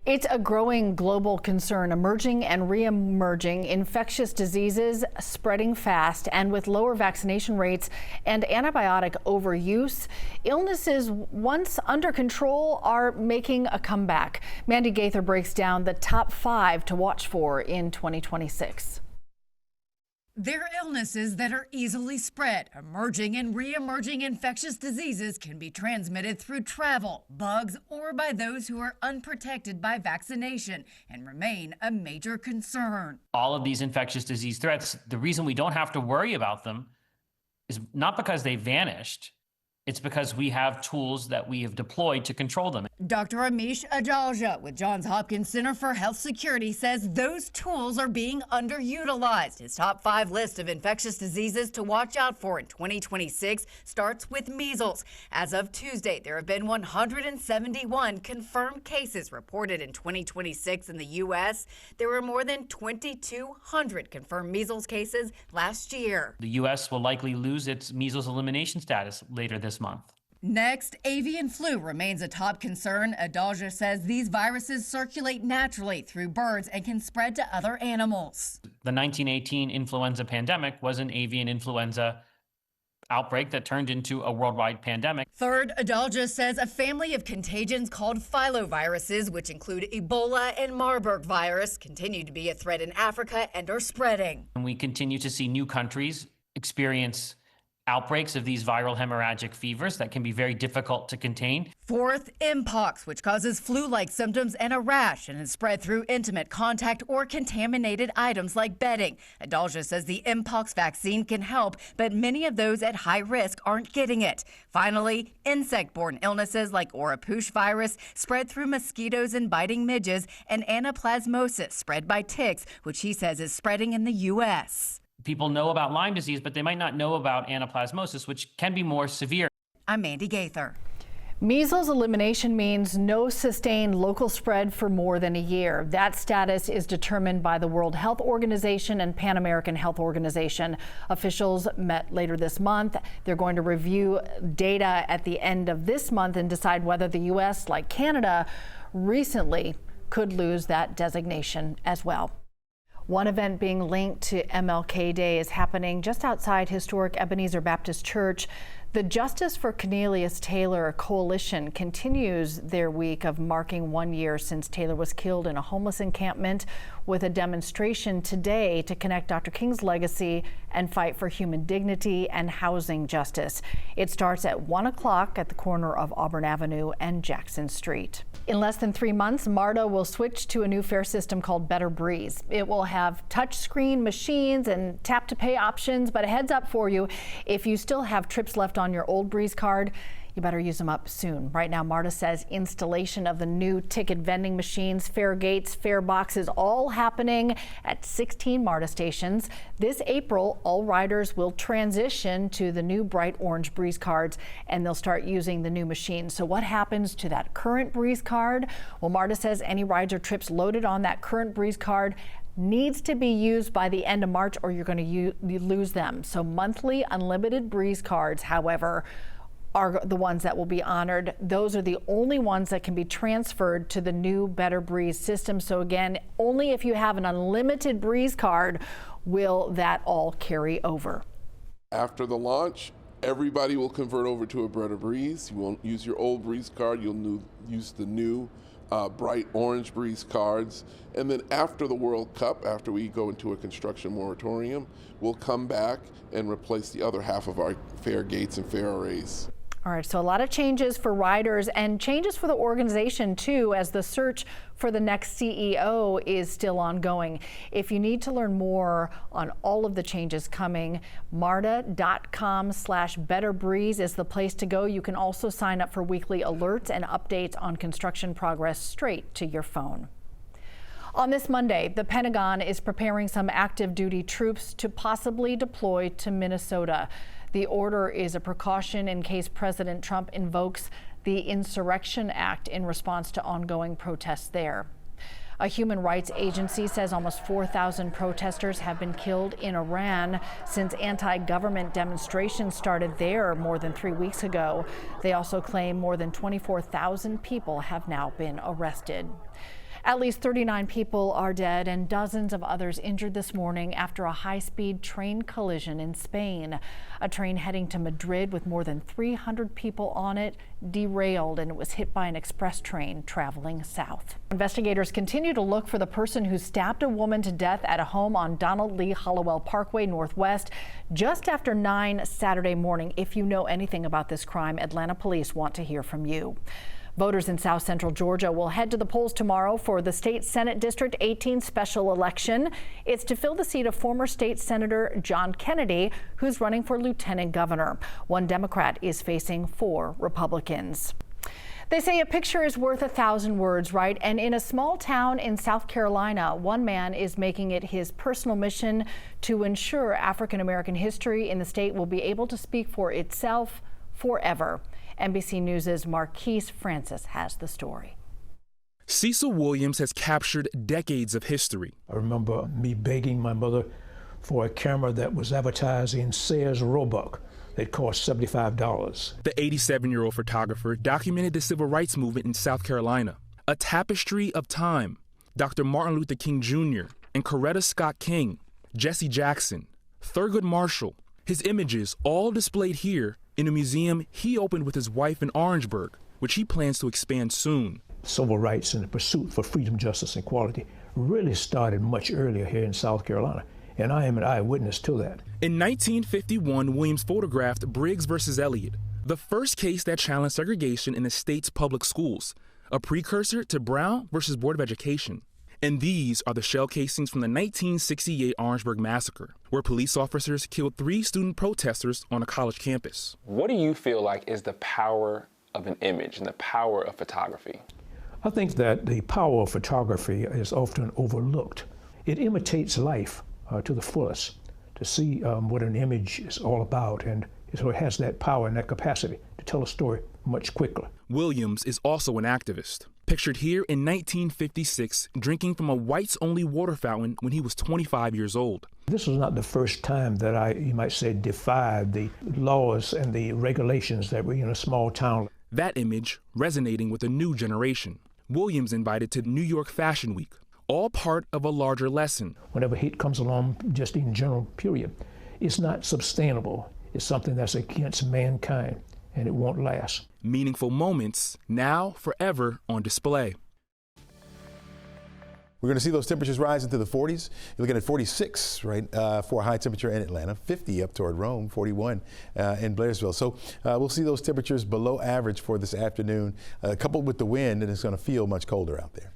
It's a growing global concern. Emerging and re-emerging infectious diseases spreading fast, and with lower vaccination rates and antibiotic overuse, illnesses once under control are making a comeback. Mandy Gaither breaks down the top 5 to watch for in 2026. They're illnesses that are easily spread. Emerging and re-emerging infectious diseases can be transmitted through travel, bugs, or by those who are unprotected by vaccination, and remain a major concern. All of these infectious disease threats, the reason we don't have to worry about them is not because they vanished. It's because we have tools that we have deployed to control them. Dr. Amish Adalja with Johns Hopkins Center for Health Security says those tools are being underutilized. His top 5 list of infectious diseases to watch out for in 2026 starts with measles. As of Tuesday, there have been 171 confirmed cases reported in 2026 in the U.S. There were more than 2,200 confirmed measles cases last year. The U.S. will likely lose its measles elimination status later this month. Next, avian flu remains a top concern. Adalja says these viruses circulate naturally through birds and can spread to other animals. The 1918 influenza pandemic was an avian influenza outbreak that turned into a worldwide pandemic. Third, Adalja says a family of contagions called filoviruses, which include Ebola and Marburg virus, continue to be a threat in Africa and are spreading. And we continue to see new countries experience outbreaks of these viral hemorrhagic fevers that can be very difficult to contain. Fourth, Mpox, which causes flu-like symptoms and a rash and is spread through intimate contact or contaminated items like bedding. Adalja says the Mpox vaccine can help, but many of those at high risk aren't getting it. Finally, insect-borne illnesses like Oropouche virus spread through mosquitoes and biting midges, and anaplasmosis spread by ticks, which he says is spreading in the U.S. People know about Lyme disease, but they might not know about anaplasmosis, which can be more severe. I'm Mandy Gaither. Measles elimination means no sustained local spread for more than a year. That status is determined by the World Health Organization and Pan American Health Organization. Officials met later this month. They're going to review data at the end of this month and decide whether the U.S., like Canada recently, could lose that designation as well. One event being linked to MLK Day is happening just outside historic Ebenezer Baptist Church. The Justice for Cornelius Taylor Coalition continues their week of marking 1 year since Taylor was killed in a homeless encampment, with a demonstration today to connect Dr. King's legacy and fight for human dignity and housing justice. It starts at 1 o'clock at the corner of Auburn Avenue and Jackson Street. In less than 3 months, MARTA will switch to a new fare system called Better Breeze. It will have touchscreen machines and tap-to-pay options, but a heads up for you, if you still have trips left on your old Breeze card, you better use them up soon. Right now, MARTA says installation of the new ticket vending machines, fare gates, fare boxes, all happening at 16 MARTA stations. This April, all riders will transition to the new bright orange Breeze cards, and they'll start using the new machines. So what happens to that current Breeze card? Well, MARTA says any rides or trips loaded on that current Breeze card needs to be used by the end of March, or you're going to lose them. So monthly unlimited Breeze cards, however, are the ones that will be honored. Those are the only ones that can be transferred to the new Better Breeze system. So again, only if you have an unlimited Breeze card will that all carry over. After the launch, everybody will convert over to a Better Breeze. You won't use your old Breeze card, you'll use the new bright orange Breeze cards. And then after the World Cup, after we go into a construction moratorium, we'll come back and replace the other half of our fare gates and fare arrays. All right, so a lot of changes for riders and changes for the organization too, as the search for the next CEO is still ongoing. If you need to learn more on all of the changes coming, marta.com/betterbreeze is the place to go. You can also sign up for weekly alerts and updates on construction progress straight to your phone. On this Monday, the Pentagon is preparing some active duty troops to possibly deploy to Minnesota. The order is a precaution in case President Trump invokes the Insurrection Act in response to ongoing protests there. A human rights agency says almost 4,000 protesters have been killed in Iran since anti-government demonstrations started there more than 3 weeks ago. They also claim more than 24,000 people have now been arrested. At least 39 people are dead and dozens of others injured this morning after a high-speed train collision in Spain. A train heading to Madrid with more than 300 people on it derailed, and it was hit by an express train traveling south. Investigators continue to look for the person who stabbed a woman to death at a home on Donald Lee Hollowell Parkway Northwest just after 9 Saturday morning. If you know anything about this crime, Atlanta police want to hear from you. Voters in South Central Georgia will head to the polls tomorrow for the State Senate District 18 special election. It's to fill the seat of former state Senator John Kennedy, who's running for lieutenant governor. One Democrat is facing 4 Republicans. They say a picture is worth 1,000 words, right? And in a small town in South Carolina, one man is making it his personal mission to ensure African American history in the state will be able to speak for itself forever. NBC News' Marquise Francis has the story. Cecil Williams has captured decades of history. I remember me begging my mother for a camera that was advertised in Sears Roebuck that cost $75. The 87-year-old photographer documented the civil rights movement in South Carolina. A tapestry of time. Dr. Martin Luther King Jr. and Coretta Scott King, Jesse Jackson, Thurgood Marshall. His images all displayed here in a museum he opened with his wife in Orangeburg, which he plans to expand soon. Civil rights and the pursuit for freedom, justice, and equality really started much earlier here in South Carolina, and I am an eyewitness to that. In 1951, Williams photographed Briggs versus Elliott, the first case that challenged segregation in the state's public schools, a precursor to Brown versus Board of Education. And these are the shell casings from the 1968 Orangeburg massacre, where police officers killed 3 student protesters on a college campus. What do you feel like is the power of an image and the power of photography? I think that the power of photography is often overlooked. It imitates life to the fullest, to see what an image is all about, and so it has that power and that capacity to tell a story much quicker. Williams is also an activist. Pictured here in 1956, drinking from a whites-only water fountain when he was 25 years old. This was not the first time that I, you might say, defied the laws and the regulations that were in a small town. That image resonating with a new generation. Williams invited to New York Fashion Week, all part of a larger lesson. Whenever hate comes along, just in general, period, it's not sustainable. It's something that's against mankind, and it won't last. Meaningful moments, now forever on display. We're going to see those temperatures rise into the 40s. You're looking at 46, right, for a high temperature in Atlanta, 50 up toward Rome, 41 in Blairsville. So we'll see those temperatures below average for this afternoon, coupled with the wind, and it's going to feel much colder out there.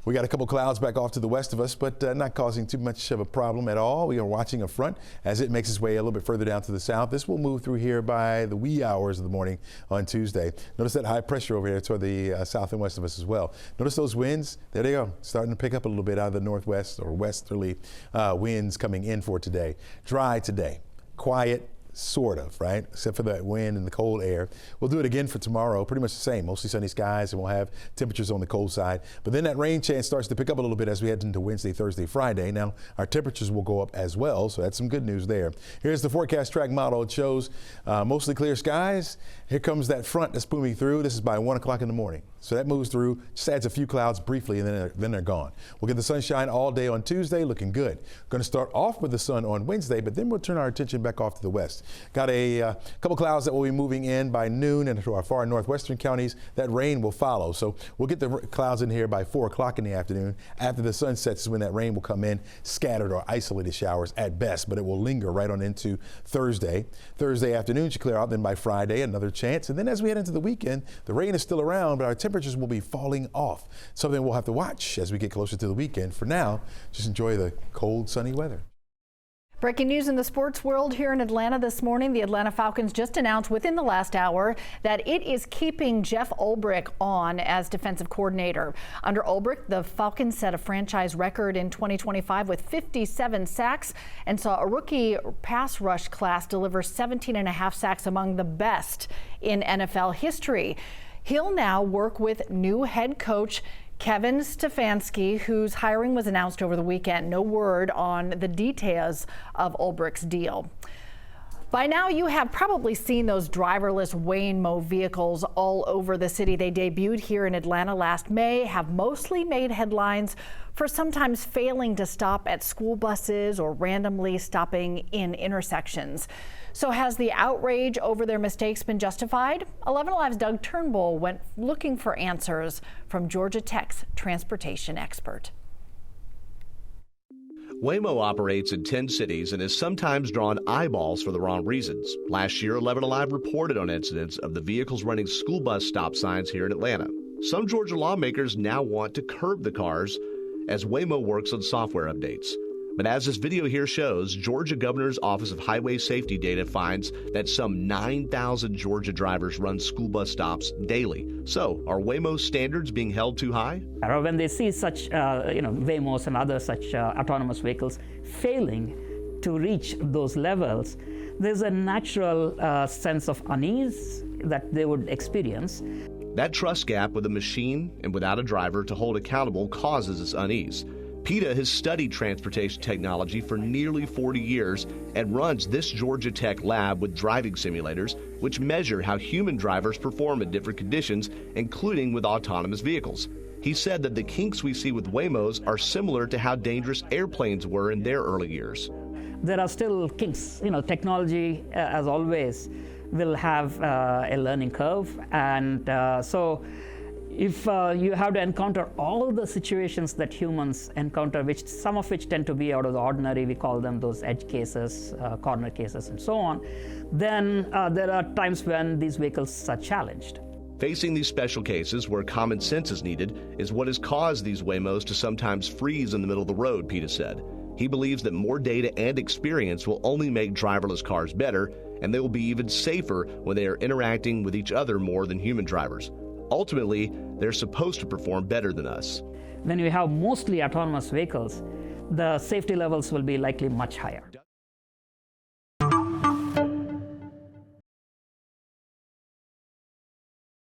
We got a couple clouds back off to the west of us, but not causing too much of a problem at all. We are watching a front as it makes its way a little bit further down to the south. This will move through here by the wee hours of the morning on Tuesday. Notice that high pressure over here toward the south and west of us as well. Notice those winds. There they go, starting to pick up a little bit out of the northwest or westerly winds coming in for today. Dry today, quiet. Sort of, right? Except for that wind and the cold air. We'll do it again for tomorrow. Pretty much the same. Mostly sunny skies, and we'll have temperatures on the cold side. But then that rain chance starts to pick up a little bit as we head into Wednesday, Thursday, Friday. Now, our temperatures will go up as well, so that's some good news there. Here's the forecast track model. It shows mostly clear skies. Here comes that front that's moving through. This is by 1 o'clock in the morning. So that moves through, just adds a few clouds briefly, and then they're gone. We'll get the sunshine all day on Tuesday, looking good. Going to start off with the sun on Wednesday, but then we'll turn our attention back off to the west. Got a couple clouds that will be moving in by noon into our far northwestern counties. That rain will follow. So we'll get the clouds in here by 4 o'clock in the afternoon. After the sun sets is when that rain will come in, scattered or isolated showers at best, but it will linger right on into Thursday. Thursday afternoon should clear out, then by Friday, another chance. And then as we head into the weekend, the rain is still around, but our temperatures will be falling off. Something we'll have to watch as we get closer to the weekend. For now, just enjoy the cold, sunny weather. Breaking news in the sports world here in Atlanta this morning. The Atlanta Falcons just announced within the last hour that it is keeping Jeff Ulbrich on as defensive coordinator. Under Ulbrich, the Falcons set a franchise record in 2025 with 57 sacks and saw a rookie pass rush class deliver 17.5 sacks, among the best in NFL history. He'll now work with new head coach Kevin Stefanski, whose hiring was announced over the weekend. No word on the details of Ulbrich's deal. By now, you have probably seen those driverless Waymo vehicles all over the city. They debuted here in Atlanta last May, have mostly made headlines for sometimes failing to stop at school buses or randomly stopping in intersections. So has the outrage over their mistakes been justified? 11Alive's Doug Turnbull went looking for answers from Georgia Tech's transportation expert. Waymo operates in 10 cities and has sometimes drawn eyeballs for the wrong reasons. Last year, 11Alive reported on incidents of the vehicles running school bus stop signs here in Atlanta. Some Georgia lawmakers now want to curb the cars as Waymo works on software updates. But as this video here shows, Georgia Governor's Office of Highway Safety data finds that some 9,000 Georgia drivers run school bus stops daily. So, are Waymo's standards being held too high? When they see such, Waymos and other such autonomous vehicles failing to reach those levels, there's a natural sense of unease that they would experience. That trust gap with a machine and without a driver to hold accountable causes this unease. PETA has studied transportation technology for nearly 40 years and runs this Georgia Tech lab with driving simulators, which measure how human drivers perform in different conditions, including with autonomous vehicles. He said that the kinks we see with Waymos are similar to how dangerous airplanes were in their early years. There are still kinks. Technology, as always, will have a learning curve, and so if you have to encounter all the situations that humans encounter, some of which tend to be out of the ordinary, we call them those edge cases, corner cases, and so on, then there are times when these vehicles are challenged. Facing these special cases where common sense is needed is what has caused these Waymos to sometimes freeze in the middle of the road, PETA said. He believes that more data and experience will only make driverless cars better, and they will be even safer when they are interacting with each other more than human drivers. Ultimately, they're supposed to perform better than us. When you have mostly autonomous vehicles, the safety levels will be likely much higher.